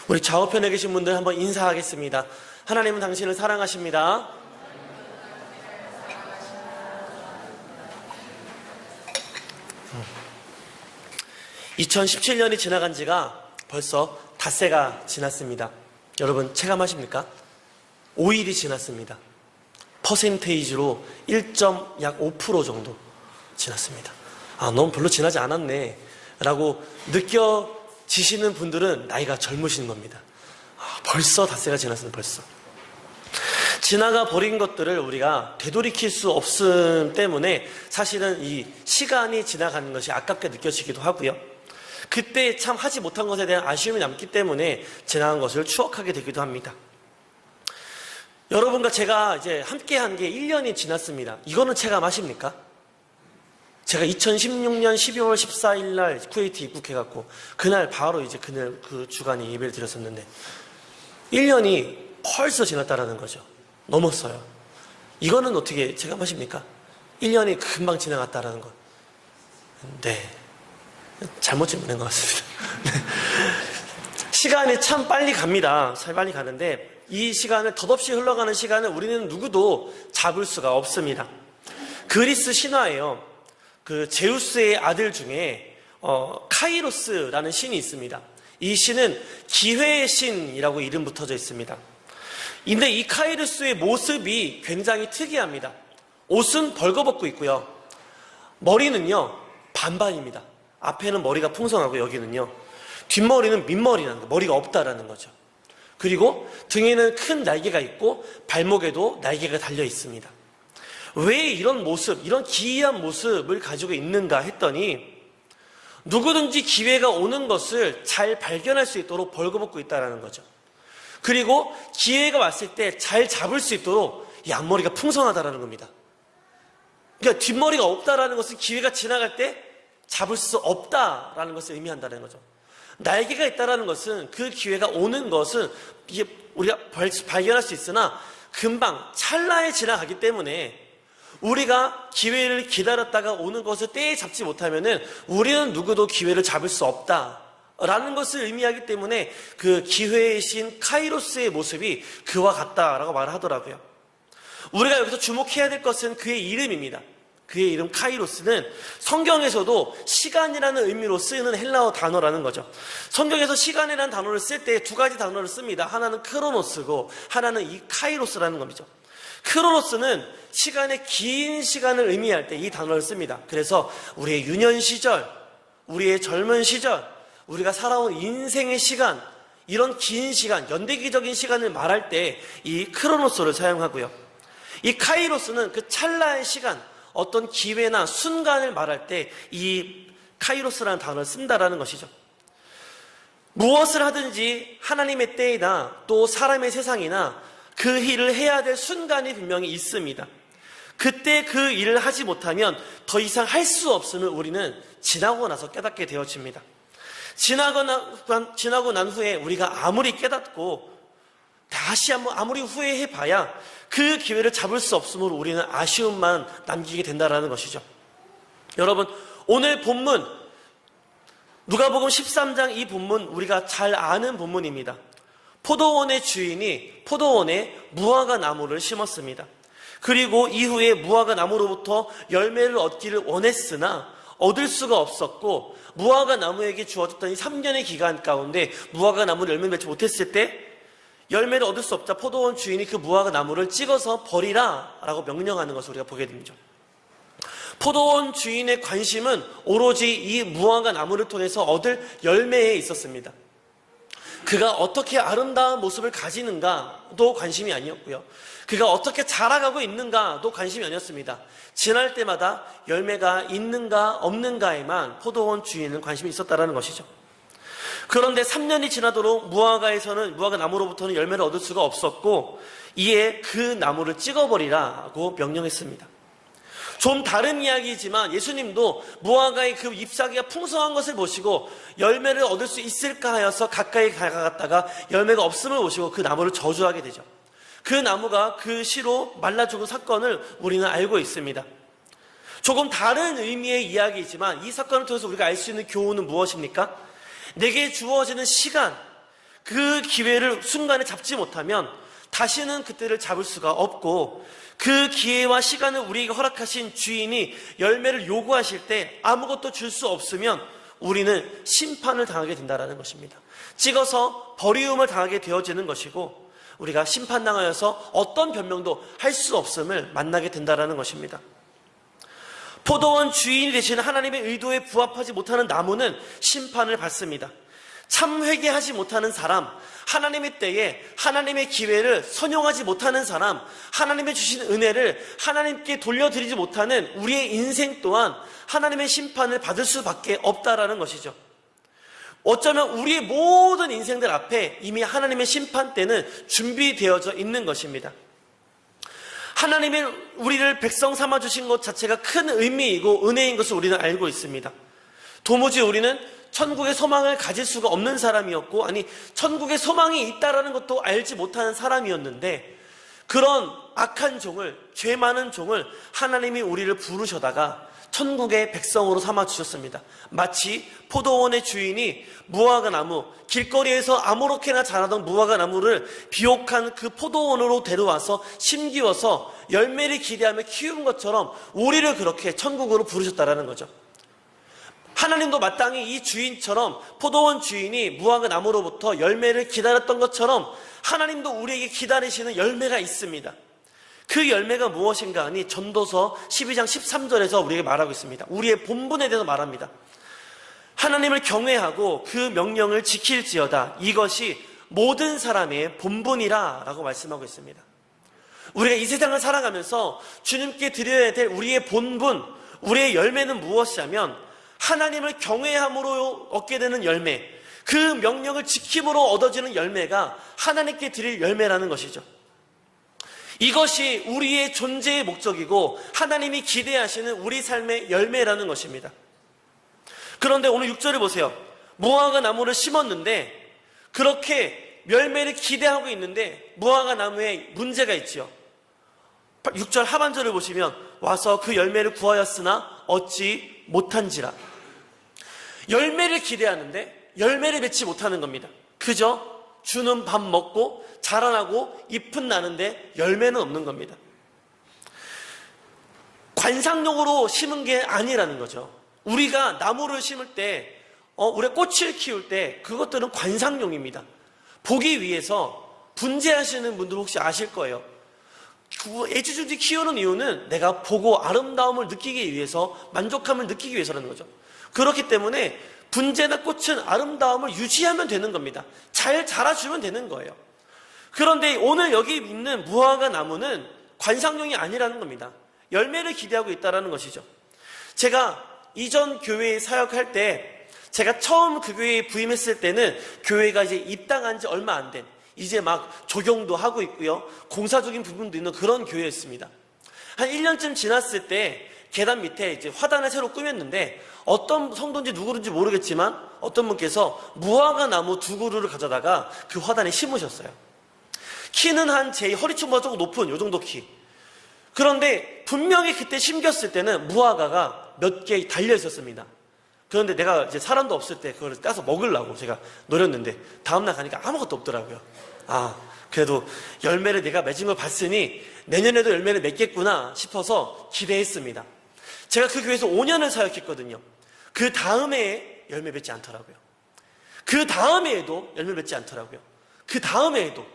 우리 좌우편에 계신 분들 한번 인사하겠습니다. 하나님은 당신을 사랑하십니다. 음. 2017년이 지나간 지가 벌써 닷새가 지났습니다. 여러분 체감하십니까? 5일이 지났습니다. 퍼센테이지로 1.5% 정도 지났습니다. 너무 별로 지나지 않았네 라고 느껴지시는 분들은 나이가 젊으신 겁니다. 벌써 닷새가 지났습니다. 벌써 지나가 버린 것들을 우리가 되돌이킬 수 없음 때문에 사실은 이 시간이 지나가는 것이 아깝게 느껴지기도 하고요, 그때 참 하지 못한 것에 대한 아쉬움이 남기 때문에 지나간 것을 추억하게 되기도 합니다. 여러분과 제가 이제 함께 한 게 1년이 지났습니다. 이거는 체감하십니까? 제가 2016년 12월 14일 날 쿠웨이트 입국해갖고 그날 바로 이제 그날 그 주간에 예배를 드렸었는데 1년이 벌써 지났다라는 거죠. 넘었어요. 이거는 어떻게 체감하십니까? 1년이 금방 지나갔다라는 것. 네. 잘못 질문한 것 같습니다. 시간이 참 빨리 갑니다. 참 빨리 가는데 이 시간을 덧없이 흘러가는 시간을 우리는 누구도 잡을 수가 없습니다. 그리스 신화에요, 그 제우스의 아들 중에 카이로스라는 신이 있습니다. 이 신은 기회의 신이라고 이름 붙어져 있습니다. 근데 이 카이로스의 모습이 굉장히 특이합니다. 옷은 벌거벗고 있고요, 머리는요 반반입니다. 앞에는 머리가 풍성하고 여기는요 뒷머리는 민머리라는 거, 머리가 없다라는 거죠. 그리고 등에는 큰 날개가 있고 발목에도 날개가 달려 있습니다. 왜 이런 모습, 이런 기이한 모습을 가지고 있는가 했더니 누구든지 기회가 오는 것을 잘 발견할 수 있도록 벌거벗고 있다는 거죠. 그리고 기회가 왔을 때 잘 잡을 수 있도록 이 앞머리가 풍성하다는 겁니다. 그러니까 뒷머리가 없다는 것은 기회가 지나갈 때 잡을 수 없다라는 것을 의미한다는 거죠. 날개가 있다는 것은 그 기회가 오는 것은 이게 우리가 발견할 수 있으나 금방 찰나에 지나가기 때문에 우리가 기회를 기다렸다가 오는 것을 때에 잡지 못하면은 우리는 누구도 기회를 잡을 수 없다라는 것을 의미하기 때문에 그 기회의 신 카이로스의 모습이 그와 같다라고 말을 하더라고요. 우리가 여기서 주목해야 될 것은 그의 이름입니다. 그의 이름 카이로스는 성경에서도 시간이라는 의미로 쓰이는 헬라어 단어라는 거죠. 성경에서 시간이라는 단어를 쓸 때 두 가지 단어를 씁니다. 하나는 크로노스고 하나는 이 카이로스라는 겁니다. 크로노스는 시간의 긴 시간을 의미할 때 이 단어를 씁니다. 그래서 우리의 유년 시절, 우리의 젊은 시절, 우리가 살아온 인생의 시간, 이런 긴 시간, 연대기적인 시간을 말할 때 이 크로노스를 사용하고요, 이 카이로스는 그 찰나의 시간, 어떤 기회나 순간을 말할 때 이 카이로스라는 단어를 쓴다라는 것이죠. 무엇을 하든지 하나님의 때이나 또 사람의 세상이나 그 일을 해야 될 순간이 분명히 있습니다. 그때 그 일을 하지 못하면 더 이상 할 수 없음을 우리는 지나고 나서 깨닫게 되어집니다. 지나고 난 후에 우리가 아무리 깨닫고 다시 한번 아무리 후회해봐야 그 기회를 잡을 수 없으므로 우리는 아쉬움만 남기게 된다는 것이죠. 여러분, 오늘 본문 누가복음 13장 이 본문 우리가 잘 아는 본문입니다. 포도원의 주인이 포도원에 무화과 나무를 심었습니다. 그리고 이후에 무화과 나무로부터 열매를 얻기를 원했으나 얻을 수가 없었고 무화과 나무에게 주어졌던 이 3년의 기간 가운데 무화과 나무를 열매를 맺지 못했을 때 열매를 얻을 수 없자 포도원 주인이 그 무화과 나무를 찍어서 버리라 라고 명령하는 것을 우리가 보게 됩니다. 포도원 주인의 관심은 오로지 이 무화과 나무를 통해서 얻을 열매에 있었습니다. 그가 어떻게 아름다운 모습을 가지는가도 관심이 아니었고요, 그가 어떻게 자라가고 있는가도 관심이 아니었습니다. 지날 때마다 열매가 있는가 없는가에만 포도원 주인은 관심이 있었다는 것이죠. 그런데 3년이 지나도록 무화과 나무로부터는 열매를 얻을 수가 없었고 이에 그 나무를 찍어버리라고 명령했습니다. 좀 다른 이야기이지만 예수님도 무화과의 그 잎사귀가 풍성한 것을 보시고 열매를 얻을 수 있을까 하여서 가까이 가갔다가 열매가 없음을 보시고 그 나무를 저주하게 되죠. 그 나무가 그 시로 말라 죽은 사건을 우리는 알고 있습니다. 조금 다른 의미의 이야기이지만 이 사건을 통해서 우리가 알 수 있는 교훈은 무엇입니까? 내게 주어지는 시간, 그 기회를 순간에 잡지 못하면 다시는 그때를 잡을 수가 없고, 그 기회와 시간을 우리에게 허락하신 주인이 열매를 요구하실 때 아무것도 줄 수 없으면 우리는 심판을 당하게 된다는 것입니다. 찍어서 버리움을 당하게 되어지는 것이고, 우리가 심판당하여서 어떤 변명도 할 수 없음을 만나게 된다는 것입니다. 포도원 주인이 되시는 하나님의 의도에 부합하지 못하는 나무는 심판을 받습니다. 참 회개하지 못하는 사람, 하나님의 때에 하나님의 기회를 선용하지 못하는 사람, 하나님의 주신 은혜를 하나님께 돌려드리지 못하는 우리의 인생 또한 하나님의 심판을 받을 수밖에 없다라는 것이죠. 어쩌면 우리의 모든 인생들 앞에 이미 하나님의 심판 때는 준비되어져 있는 것입니다. 하나님이 우리를 백성 삼아주신 것 자체가 큰 의미이고 은혜인 것을 우리는 알고 있습니다. 도무지 우리는 천국의 소망을 가질 수가 없는 사람이었고, 아니 천국의 소망이 있다라는 것도 알지 못하는 사람이었는데, 그런 악한 종을, 죄 많은 종을 하나님이 우리를 부르셔다가 천국의 백성으로 삼아주셨습니다. 마치 포도원의 주인이 무화과 나무, 길거리에서 아무렇게나 자라던 무화과 나무를 비옥한 그 포도원으로 데려와서 심기워서 열매를 기대하며 키운 것처럼 우리를 그렇게 천국으로 부르셨다라는 거죠. 하나님도 마땅히 이 주인처럼, 포도원 주인이 무화과 나무로부터 열매를 기다렸던 것처럼 하나님도 우리에게 기다리시는 열매가 있습니다. 그 열매가 무엇인가 하니 전도서 12장 13절에서 우리에게 말하고 있습니다. 우리의 본분에 대해서 말합니다. 하나님을 경외하고 그 명령을 지킬지어다. 이것이 모든 사람의 본분이라 라고 말씀하고 있습니다. 우리가 이 세상을 살아가면서 주님께 드려야 될 우리의 본분, 우리의 열매는 무엇이냐면 하나님을 경외함으로 얻게 되는 열매, 그 명령을 지킴으로 얻어지는 열매가 하나님께 드릴 열매라는 것이죠. 이것이 우리의 존재의 목적이고 하나님이 기대하시는 우리 삶의 열매라는 것입니다. 그런데 오늘 6절을 보세요. 무화과 나무를 심었는데 그렇게 열매를 기대하고 있는데 무화과 나무에 문제가 있지요. 6절 하반절을 보시면 와서 그 열매를 구하였으나 얻지 못한지라. 열매를 기대하는데 열매를 맺지 못하는 겁니다. 그저 주는 밥 먹고 자라나고 잎은 나는데 열매는 없는 겁니다. 관상용으로 심은 게 아니라는 거죠. 우리가 나무를 심을 때, 우리가 꽃을 키울 때 그것들은 관상용입니다. 보기 위해서 분재하시는 분들 혹시 아실 거예요. 애지중지 키우는 이유는 내가 보고 아름다움을 느끼기 위해서, 만족감을 느끼기 위해서라는 거죠. 그렇기 때문에 분재나 꽃은 아름다움을 유지하면 되는 겁니다. 잘 자라주면 되는 거예요. 그런데 오늘 여기 있는 무화과 나무는 관상용이 아니라는 겁니다. 열매를 기대하고 있다는 것이죠. 제가 이전 교회에 사역할 때, 제가 처음 그 교회에 부임했을 때는 교회가 이제 입당한 지 얼마 안 된, 이제 막 조경도 하고 있고요, 공사적인 부분도 있는 그런 교회였습니다. 한 1년쯤 지났을 때 계단 밑에 이제 화단을 새로 꾸몄는데, 어떤 성도인지 누구인지 모르겠지만 어떤 분께서 무화과 나무 2그루를 가져다가 그 화단에 심으셨어요. 키는 한 제 허리춤보다 조금 높은 요 정도 키. 그런데 분명히 그때 심겼을 때는 무화과가 몇 개 달려 있었습니다. 그런데 내가 이제 사람도 없을 때 그걸 따서 먹으려고 제가 노렸는데 다음날 가니까 아무것도 없더라고요. 그래도 열매를 내가 맺은 걸 봤으니 내년에도 열매를 맺겠구나 싶어서 기대했습니다. 제가 그 교회에서 5년을 사역했거든요. 그 다음에 열매 맺지 않더라고요. 그 다음 해에도 열매 맺지 않더라고요. 그 다음 해에도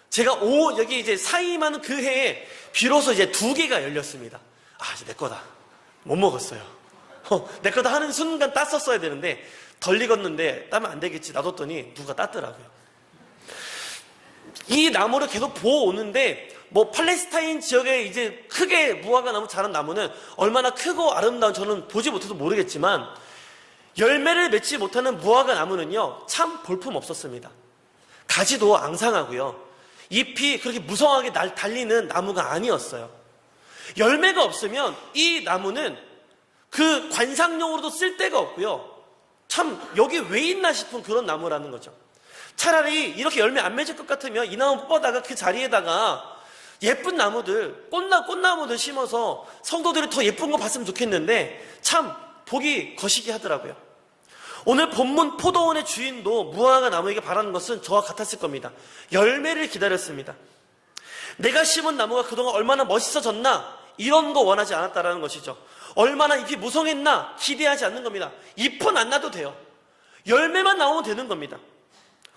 제가 여기 이제 사임하는 그 해에 비로소 이제 2개가 열렸습니다. 이제 내 거다. 못 먹었어요. 내 거다 하는 순간 땄었어야 되는데 덜 익었는데 따면 안 되겠지 놔뒀더니 누가 땄더라고요. 이 나무를 계속 보아오는데 팔레스타인 지역에 이제 크게 무화과 나무 자란 나무는 얼마나 크고 아름다운, 저는 보지 못해도 모르겠지만 열매를 맺지 못하는 무화과 나무는요 참 볼품 없었습니다. 가지도 앙상하고요, 잎이 그렇게 무성하게 달리는 나무가 아니었어요. 열매가 없으면 이 나무는 그 관상용으로도 쓸 데가 없고요, 참 여기 왜 있나 싶은 그런 나무라는 거죠. 차라리 이렇게 열매 안 맺을 것 같으면 이 나무 뽑아다가 그 자리에다가 예쁜 나무들, 꽃나무들 심어서 성도들이 더 예쁜 거 봤으면 좋겠는데 참 보기 거시기 하더라고요. 오늘 본문 포도원의 주인도 무화과 나무에게 바라는 것은 저와 같았을 겁니다. 열매를 기다렸습니다. 내가 심은 나무가 그동안 얼마나 멋있어졌나 이런 거 원하지 않았다라는 것이죠. 얼마나 잎이 무성했나 기대하지 않는 겁니다. 잎은 안 나도 돼요. 열매만 나오면 되는 겁니다.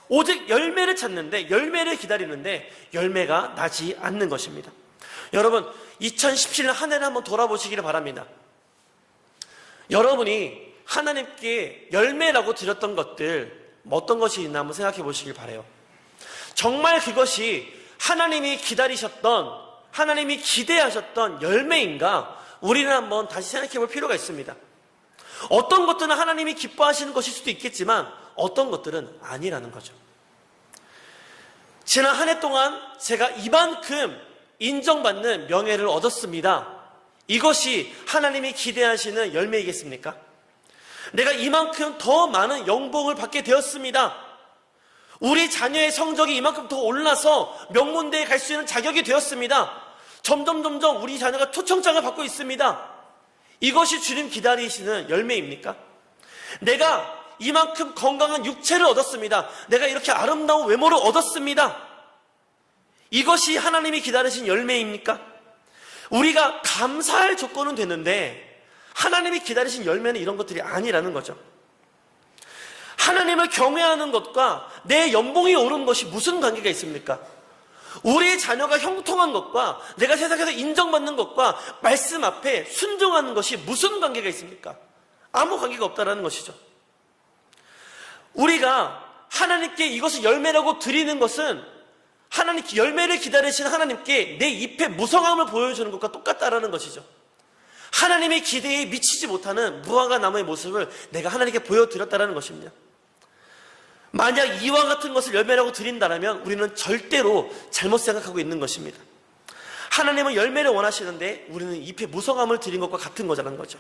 오직 열매를 찾는데, 열매를 기다리는데 열매가 나지 않는 것입니다. 여러분, 2017년 한 해를 한번 돌아보시기를 바랍니다. 여러분이 하나님께 열매라고 드렸던 것들 어떤 것이 있나 한번 생각해 보시길 바라요. 정말 그것이 하나님이 기다리셨던, 하나님이 기대하셨던 열매인가 우리는 한번 다시 생각해 볼 필요가 있습니다. 어떤 것들은 하나님이 기뻐하시는 것일 수도 있겠지만 어떤 것들은 아니라는 거죠. 지난 한 해 동안 제가 이만큼 인정받는 명예를 얻었습니다. 이것이 하나님이 기대하시는 열매이겠습니까? 내가 이만큼 더 많은 영봉을 받게 되었습니다. 우리 자녀의 성적이 이만큼 더 올라서 명문대에 갈 수 있는 자격이 되었습니다. 점점 우리 자녀가 초청장을 받고 있습니다. 이것이 주님 기다리시는 열매입니까? 내가 이만큼 건강한 육체를 얻었습니다. 내가 이렇게 아름다운 외모를 얻었습니다. 이것이 하나님이 기다리신 열매입니까? 우리가 감사할 조건은 되는데 하나님이 기다리신 열매는 이런 것들이 아니라는 거죠. 하나님을 경외하는 것과 내 연봉이 오른 것이 무슨 관계가 있습니까? 우리의 자녀가 형통한 것과 내가 세상에서 인정받는 것과 말씀 앞에 순종하는 것이 무슨 관계가 있습니까? 아무 관계가 없다는 것이죠. 우리가 하나님께 이것을 열매라고 드리는 것은 하나님 열매를 기다리시는 하나님께 내 잎의 무성함을 보여주는 것과 똑같다라는 것이죠. 하나님의 기대에 미치지 못하는 무화과 나무의 모습을 내가 하나님께 보여드렸다는 것입니다. 만약 이와 같은 것을 열매라고 드린다면 우리는 절대로 잘못 생각하고 있는 것입니다. 하나님은 열매를 원하시는데 우리는 잎의 무성함을 드린 것과 같은 거라는 거죠.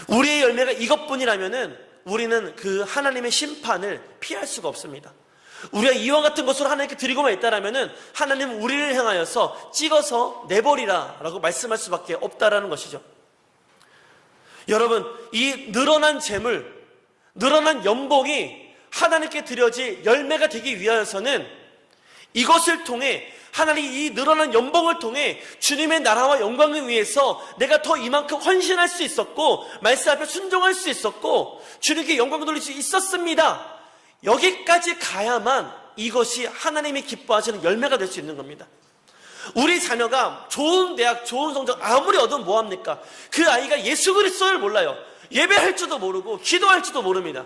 우리의 열매가 이것뿐이라면 우리는 그 하나님의 심판을 피할 수가 없습니다. 우리가 이와 같은 것으로 하나님께 드리고만 있다면 하나님은 우리를 향하여서 찍어서 내버리라 라고 말씀할 수밖에 없다라는 것이죠. 여러분, 이 늘어난 재물, 늘어난 연봉이 하나님께 드려질 열매가 되기 위하여서는 이것을 통해 하나님 이 늘어난 연봉을 통해 주님의 나라와 영광을 위해서 내가 더 이만큼 헌신할 수 있었고 말씀 앞에 순종할 수 있었고 주님께 영광을 돌릴 수 있었습니다. 여기까지 가야만 이것이 하나님이 기뻐하시는 열매가 될 수 있는 겁니다. 우리 자녀가 좋은 대학, 좋은 성적 아무리 얻으면 뭐합니까? 그 아이가 예수 그리스도를 몰라요. 예배할 줄도 모르고 기도할 줄도 모릅니다.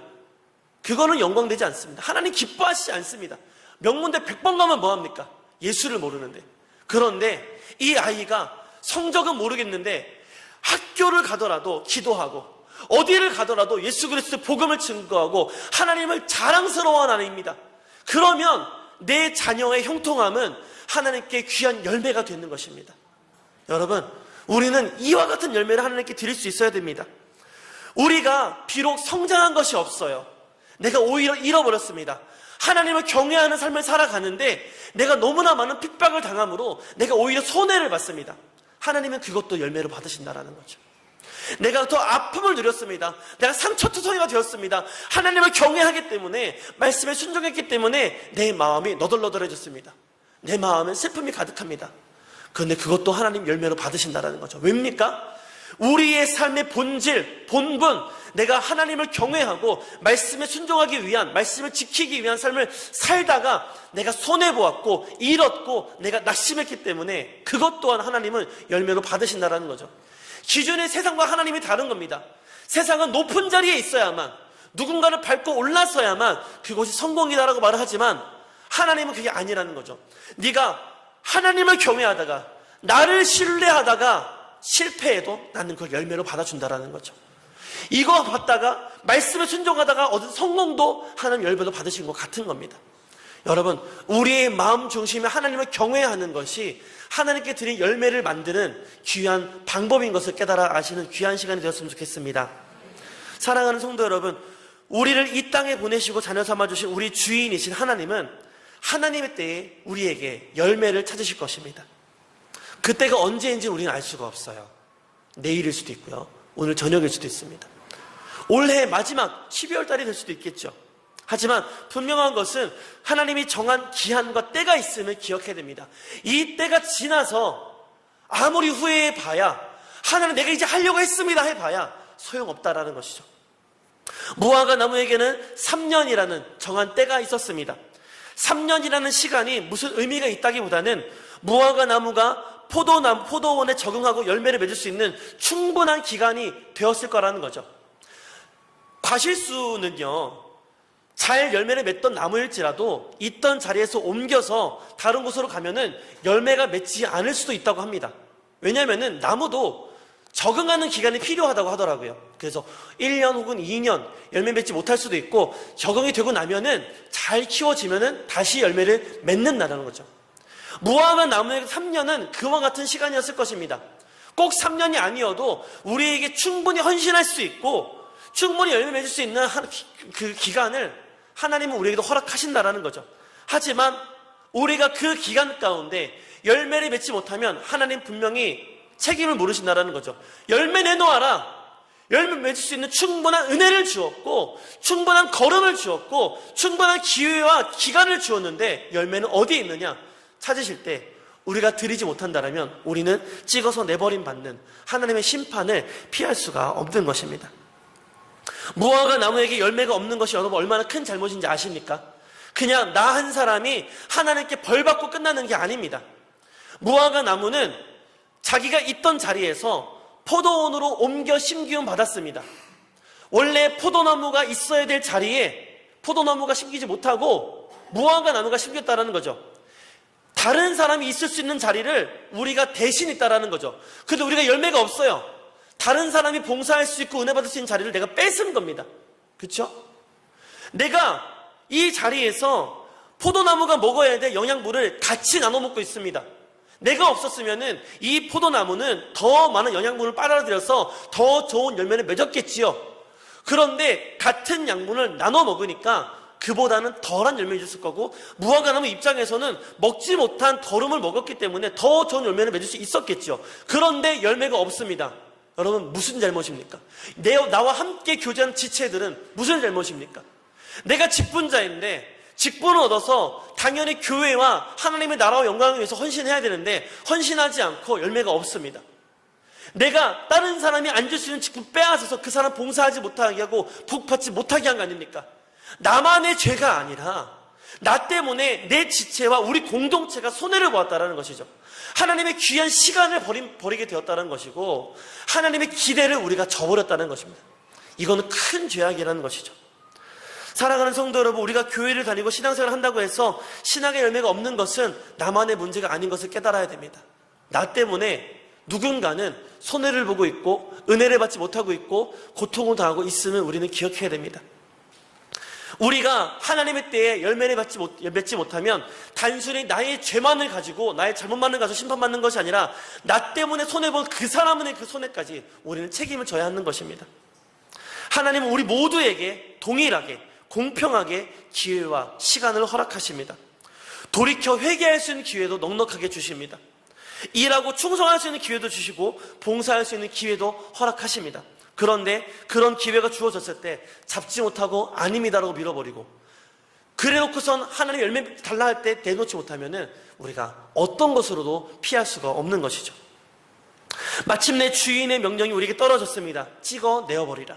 그거는 영광되지 않습니다. 하나님 기뻐하시지 않습니다. 명문대 100번 가면 뭐합니까? 예수를 모르는데. 그런데 이 아이가 성적은 모르겠는데 학교를 가더라도 기도하고 어디를 가더라도 예수 그리스도 복음을 증거하고 하나님을 자랑스러워하는 아이입니다. 그러면 내 자녀의 형통함은 하나님께 귀한 열매가 되는 것입니다. 여러분, 우리는 이와 같은 열매를 하나님께 드릴 수 있어야 됩니다. 우리가 비록 성장한 것이 없어요. 내가 오히려 잃어버렸습니다. 하나님을 경외하는 삶을 살아가는데 내가 너무나 많은 핍박을 당함으로 내가 오히려 손해를 받습니다. 하나님은 그것도 열매로 받으신다라는 거죠. 내가 더 아픔을 누렸습니다. 내가 상처투성이가 되었습니다. 하나님을 경외하기 때문에 말씀에 순종했기 때문에 내 마음이 너덜너덜해졌습니다. 내 마음은 슬픔이 가득합니다. 그런데 그것도 하나님 열매로 받으신다라는 거죠. 왜입니까? 우리의 삶의 본질, 본분, 내가 하나님을 경외하고 말씀에 순종하기 위한, 말씀을 지키기 위한 삶을 살다가 내가 손해보았고 잃었고 내가 낙심했기 때문에 그것 또한 하나님은 열매로 받으신다라는 거죠. 기준이 세상과 하나님이 다른 겁니다. 세상은 높은 자리에 있어야만, 누군가를 밟고 올라서야만 그것이 성공이다라고 말을 하지만 하나님은 그게 아니라는 거죠. 네가 하나님을 경외하다가 나를 신뢰하다가 실패해도 나는 그걸 열매로 받아준다라는 거죠. 이거 받다가 말씀에 순종하다가 얻은 성공도 하나님 열매로 받으신 것 같은 겁니다. 여러분, 우리의 마음 중심에 하나님을 경외하는 것이 하나님께 드린 열매를 만드는 귀한 방법인 것을 깨달아 아시는 귀한 시간이 되었으면 좋겠습니다. 사랑하는 성도 여러분, 우리를 이 땅에 보내시고 자녀 삼아주신 우리 주인이신 하나님은 하나님의 때에 우리에게 열매를 찾으실 것입니다. 그때가 언제인지 우리는 알 수가 없어요. 내일일 수도 있고요, 오늘 저녁일 수도 있습니다. 올해 마지막 12월 달이 될 수도 있겠죠. 하지만 분명한 것은 하나님이 정한 기한과 때가 있음을 기억해야 됩니다. 이 때가 지나서 아무리 후회해봐야, 하나님 내가 이제 하려고 했습니다 해봐야 소용없다라는 것이죠. 무화과 나무에게는 3년이라는 정한 때가 있었습니다. 3년이라는 시간이 무슨 의미가 있다기보다는 무화과 나무가 포도원에 적응하고 열매를 맺을 수 있는 충분한 기간이 되었을 거라는 거죠. 과실수는요, 잘 열매를 맺던 나무일지라도 있던 자리에서 옮겨서 다른 곳으로 가면은 열매가 맺지 않을 수도 있다고 합니다. 왜냐하면은 나무도 적응하는 기간이 필요하다고 하더라고요. 그래서 1년 혹은 2년 열매 맺지 못할 수도 있고, 적응이 되고 나면은 잘 키워지면은 다시 열매를 맺는다는 거죠. 무화과 나무에게 3년은 그와 같은 시간이었을 것입니다. 꼭 3년이 아니어도 우리에게 충분히 헌신할 수 있고 충분히 열매 맺을 수 있는 그 기간을 하나님은 우리에게도 허락하신다라는 거죠. 하지만 우리가 그 기간 가운데 열매를 맺지 못하면 하나님 분명히 책임을 물으신다라는 거죠. 열매 내놓아라. 열매 맺을 수 있는 충분한 은혜를 주었고, 충분한 걸음을 주었고, 충분한 기회와 기간을 주었는데 열매는 어디에 있느냐 찾으실 때 우리가 드리지 못한다면 우리는 찍어서 내버림 받는 하나님의 심판을 피할 수가 없는 것입니다. 무화과 나무에게 열매가 없는 것이 여러분 얼마나 큰 잘못인지 아십니까? 그냥 나 한 사람이 하나님께 벌 받고 끝나는 게 아닙니다. 무화과 나무는 자기가 있던 자리에서 포도원으로 옮겨 심기운 받았습니다. 원래 포도나무가 있어야 될 자리에 포도나무가 심기지 못하고 무화과 나무가 심겼다라는 거죠. 다른 사람이 있을 수 있는 자리를 우리가 대신 있다라는 거죠. 근데 우리가 열매가 없어요. 다른 사람이 봉사할 수 있고 은혜 받을 수 있는 자리를 내가 뺏은 겁니다. 그렇죠? 내가 이 자리에서 포도나무가 먹어야 될 영양분을 같이 나눠 먹고 있습니다. 내가 없었으면은 이 포도나무는 더 많은 영양분을 빨아들여서 더 좋은 열매를 맺었겠지요. 그런데 같은 양분을 나눠 먹으니까 그보다는 덜한 열매를 줬을 거고, 무화과나무 입장에서는 먹지 못한 더름을 먹었기 때문에 더 좋은 열매를 맺을 수 있었겠죠. 그런데 열매가 없습니다. 여러분 무슨 잘못입니까? 나와 함께 교제하는 지체들은 무슨 잘못입니까? 내가 직분자인데 직분을 얻어서 당연히 교회와 하나님의 나라와 영광을 위해서 헌신해야 되는데 헌신하지 않고 열매가 없습니다. 내가 다른 사람이 앉을 수 있는 직분 빼앗아서 그 사람 봉사하지 못하게 하고 복받지 못하게 한 거 아닙니까? 나만의 죄가 아니라 나 때문에 내 지체와 우리 공동체가 손해를 보았다는 것이죠. 하나님의 귀한 시간을 버리게 되었다는 것이고 하나님의 기대를 우리가 저버렸다는 것입니다. 이거는 큰 죄악이라는 것이죠. 사랑하는 성도 여러분, 우리가 교회를 다니고 신앙생활을 한다고 해서 신앙의 열매가 없는 것은 나만의 문제가 아닌 것을 깨달아야 됩니다. 나 때문에 누군가는 손해를 보고 있고 은혜를 받지 못하고 있고 고통을 당하고 있음을 우리는 기억해야 됩니다. 우리가 하나님의 때에 열매를 맺지 못하면 단순히 나의 죄만을 가지고 나의 잘못만을 가지고 심판받는 것이 아니라 나 때문에 손해본 그 사람의 그 손해까지 우리는 책임을 져야 하는 것입니다. 하나님은 우리 모두에게 동일하게 공평하게 기회와 시간을 허락하십니다. 돌이켜 회개할 수 있는 기회도 넉넉하게 주십니다. 일하고 충성할 수 있는 기회도 주시고 봉사할 수 있는 기회도 허락하십니다. 그런데 그런 기회가 주어졌을 때 잡지 못하고 아닙니다라고 밀어버리고 그래놓고선 하나님 열매 달라 할 때 내놓지 못하면은 우리가 어떤 것으로도 피할 수가 없는 것이죠. 마침내 주인의 명령이 우리에게 떨어졌습니다. 찍어 내어버리라.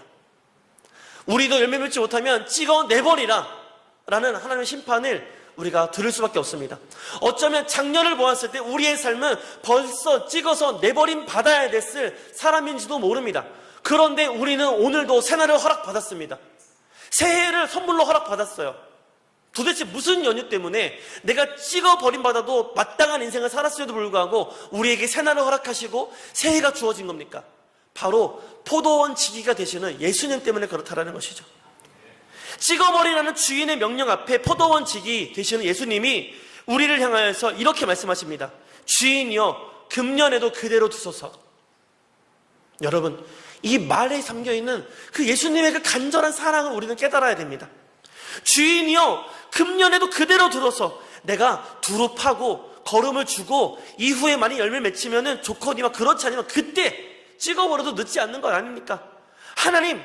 우리도 열매 맺지 못하면 찍어 내버리라 라는 하나님의 심판을 우리가 들을 수밖에 없습니다. 어쩌면 작년을 보았을 때 우리의 삶은 벌써 찍어서 내버림 받아야 됐을 사람인지도 모릅니다. 그런데 우리는 오늘도 새날을 허락받았습니다. 새해를 선물로 허락받았어요. 도대체 무슨 연유 때문에 내가 찍어 버림받아도 마땅한 인생을 살았음에도 불구하고 우리에게 새날을 허락하시고 새해가 주어진 겁니까? 바로 포도원 지기가 되시는 예수님 때문에 그렇다라는 것이죠. 찍어버리라는 주인의 명령 앞에 포도원 지기 되시는 예수님이 우리를 향하여서 이렇게 말씀하십니다. 주인이여 금년에도 그대로 두소서. 여러분, 이 말에 담겨있는 그 예수님의 그 간절한 사랑을 우리는 깨달아야 됩니다. 주인이여 금년에도 그대로 두어서 내가 두루 파고 걸음을 주고 이후에 많이 열매를 맺히면 좋거니와 그렇지 않으면 그때 찍어버려도 늦지 않는 것 아닙니까? 하나님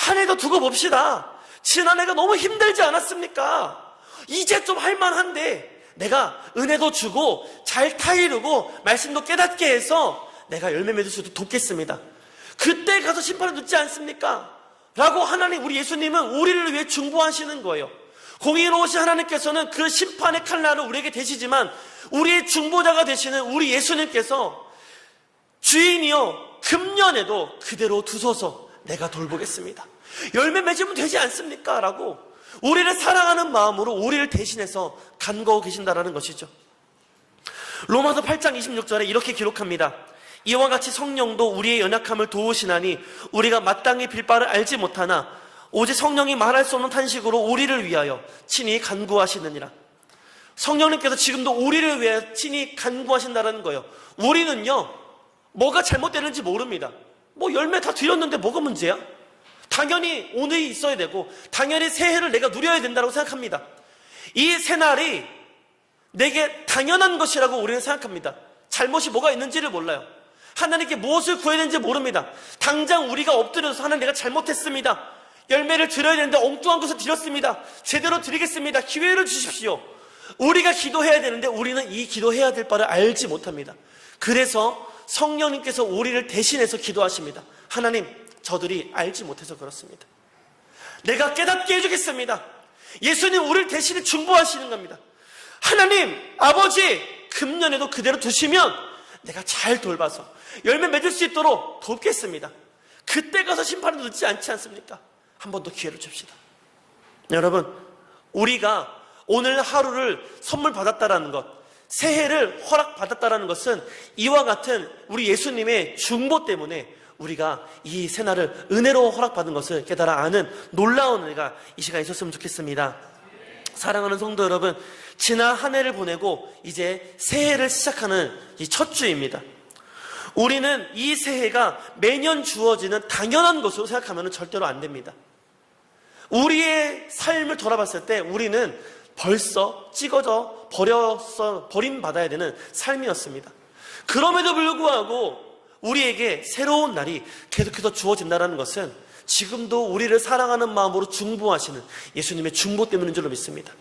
한 해 더 두고 봅시다. 지난해가 너무 힘들지 않았습니까? 이제 좀 할만한데 내가 은혜도 주고 잘 타이르고 말씀도 깨닫게 해서 내가 열매 맺을 수 있도록 돕겠습니다. 그때 가서 심판을 듣지 않습니까? 라고 하나님, 우리 예수님은 우리를 위해 중보하시는 거예요. 공의로우신 하나님께서는 그 심판의 칼날을 우리에게 대시지만 우리의 중보자가 되시는 우리 예수님께서 주인이여 금년에도 그대로 두소서, 내가 돌보겠습니다. 열매 맺으면 되지 않습니까? 라고 우리를 사랑하는 마음으로 우리를 대신해서 간구하고 계신다라는 것이죠. 로마서 8장 26절에 이렇게 기록합니다. 이와 같이 성령도 우리의 연약함을 도우시나니 우리가 마땅히 빌 바를 알지 못하나 오직 성령이 말할 수 없는 탄식으로 우리를 위하여 친히 간구하시느니라. 성령님께서 지금도 우리를 위해 친히 간구하신다는 거예요. 우리는요, 뭐가 잘못되는지 모릅니다. 뭐 열매 다 드렸는데 뭐가 문제야? 당연히 오늘이 있어야 되고 당연히 새해를 내가 누려야 된다고 생각합니다. 이 새날이 내게 당연한 것이라고 우리는 생각합니다. 잘못이 뭐가 있는지를 몰라요. 하나님께 무엇을 구해야 되는지 모릅니다. 당장 우리가 엎드려서 하나님, 내가 잘못했습니다. 열매를 드려야 되는데 엉뚱한 것을 드렸습니다. 제대로 드리겠습니다. 기회를 주십시오. 우리가 기도해야 되는데 우리는 이 기도해야 될 바를 알지 못합니다. 그래서 성령님께서 우리를 대신해서 기도하십니다. 하나님, 저들이 알지 못해서 그렇습니다. 내가 깨닫게 해주겠습니다. 예수님 우리를 대신해 중보하시는 겁니다. 하나님, 아버지, 금년에도 그대로 두시면 내가 잘 돌봐서 열매 맺을 수 있도록 돕겠습니다. 그때 가서 심판을 듣지 않지 않습니까? 한 번 더 기회를 줍시다. 여러분, 우리가 오늘 하루를 선물 받았다라는 것, 새해를 허락받았다라는 것은 이와 같은 우리 예수님의 중보 때문에 우리가 이 새날을 은혜로 허락받은 것을 깨달아 아는 놀라운 은혜가 이 시간에 있었으면 좋겠습니다. 사랑하는 성도 여러분, 지난 한 해를 보내고 이제 새해를 시작하는 이 첫 주입니다. 우리는 이 새해가 매년 주어지는 당연한 것으로 생각하면 절대로 안 됩니다. 우리의 삶을 돌아봤을 때 우리는 벌써 찍어져 버림받아야 되는 삶이었습니다. 그럼에도 불구하고 우리에게 새로운 날이 계속해서 주어진다는 것은 지금도 우리를 사랑하는 마음으로 중보하시는 예수님의 중보 때문인 줄로 믿습니다.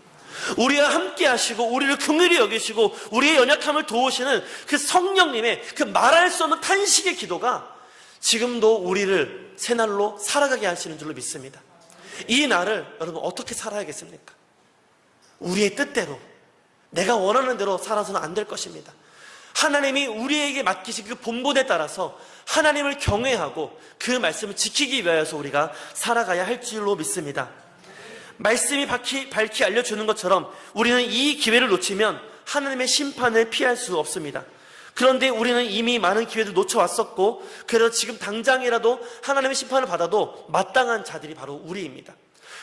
우리와 함께 하시고 우리를 긍휼히 여기시고 우리의 연약함을 도우시는 그 성령님의 그 말할 수 없는 탄식의 기도가 지금도 우리를 새날로 살아가게 하시는 줄로 믿습니다. 이 날을 여러분 어떻게 살아야겠습니까? 우리의 뜻대로, 내가 원하는 대로 살아서는 안 될 것입니다. 하나님이 우리에게 맡기신 그 본분에 따라서 하나님을 경외하고 그 말씀을 지키기 위하여서 우리가 살아가야 할 줄로 믿습니다. 말씀이 밝히 알려주는 것처럼 우리는 이 기회를 놓치면 하나님의 심판을 피할 수 없습니다. 그런데 우리는 이미 많은 기회를 놓쳐왔었고, 그래서 지금 당장이라도 하나님의 심판을 받아도 마땅한 자들이 바로 우리입니다.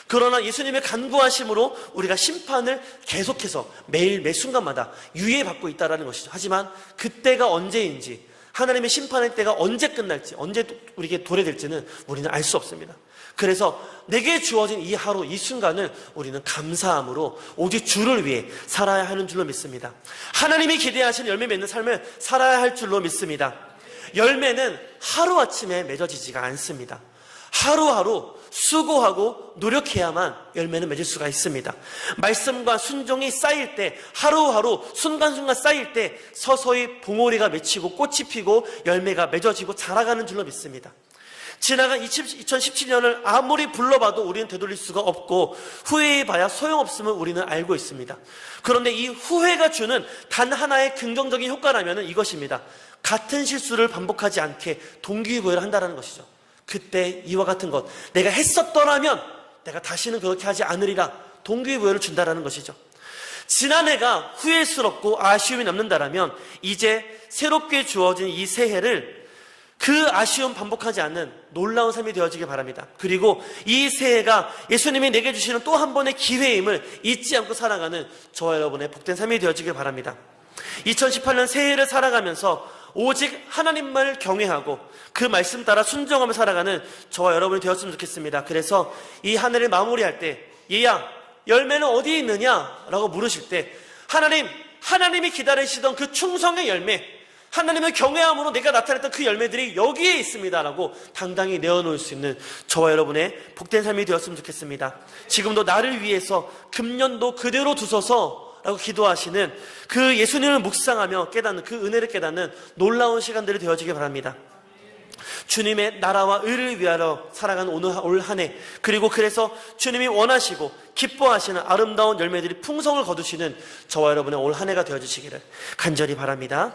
그러나 예수님의 간구하심으로 우리가 심판을 계속해서 매일 매 순간마다 유예받고 있다는 것이죠. 하지만 그때가 언제인지, 하나님의 심판의 때가 언제 끝날지, 언제 우리에게 도래될지는 우리는 알 수 없습니다. 그래서 내게 주어진 이 하루, 이 순간을 우리는 감사함으로 오직 주를 위해 살아야 하는 줄로 믿습니다. 하나님이 기대하시는 열매 맺는 삶을 살아야 할 줄로 믿습니다. 열매는 하루아침에 맺어지지가 않습니다. 하루하루 수고하고 노력해야만 열매는 맺을 수가 있습니다. 말씀과 순종이 쌓일 때, 하루하루 순간순간 쌓일 때 서서히 봉오리가 맺히고 꽃이 피고 열매가 맺어지고 자라가는 줄로 믿습니다. 지나간 2017년을 아무리 불러봐도 우리는 되돌릴 수가 없고 후회해봐야 소용없음을 우리는 알고 있습니다. 그런데 이 후회가 주는 단 하나의 긍정적인 효과라면 이것입니다. 같은 실수를 반복하지 않게 동기부여를 한다는 것이죠. 그때 이와 같은 것, 내가 했었더라면 내가 다시는 그렇게 하지 않으리라 동기부여를 준다는 것이죠. 지난해가 후회스럽고 아쉬움이 남는다라면 이제 새롭게 주어진 이 새해를 그 아쉬움 반복하지 않는 놀라운 삶이 되어지길 바랍니다. 그리고 이 새해가 예수님이 내게 주시는 또 한 번의 기회임을 잊지 않고 살아가는 저와 여러분의 복된 삶이 되어지길 바랍니다. 2018년 새해를 살아가면서 오직 하나님만을 경외하고 그 말씀 따라 순종하며 살아가는 저와 여러분이 되었으면 좋겠습니다. 그래서 이 한 해를 마무리할 때, 얘야 열매는 어디에 있느냐? 라고 물으실 때 하나님이 기다리시던 그 충성의 열매, 하나님을 경외함으로 내가 나타냈던 그 열매들이 여기에 있습니다라고 당당히 내어놓을 수 있는 저와 여러분의 복된 삶이 되었으면 좋겠습니다. 지금도 나를 위해서 금년도 그대로 두소서 라고 기도하시는 그 예수님을 묵상하며 깨닫는 그 은혜를 깨닫는 놀라운 시간들이 되어지길 바랍니다. 주님의 나라와 의를 위하여 살아가는 올 한 해, 그리고 그래서 주님이 원하시고 기뻐하시는 아름다운 열매들이 풍성을 거두시는 저와 여러분의 올 한 해가 되어주시기를 간절히 바랍니다.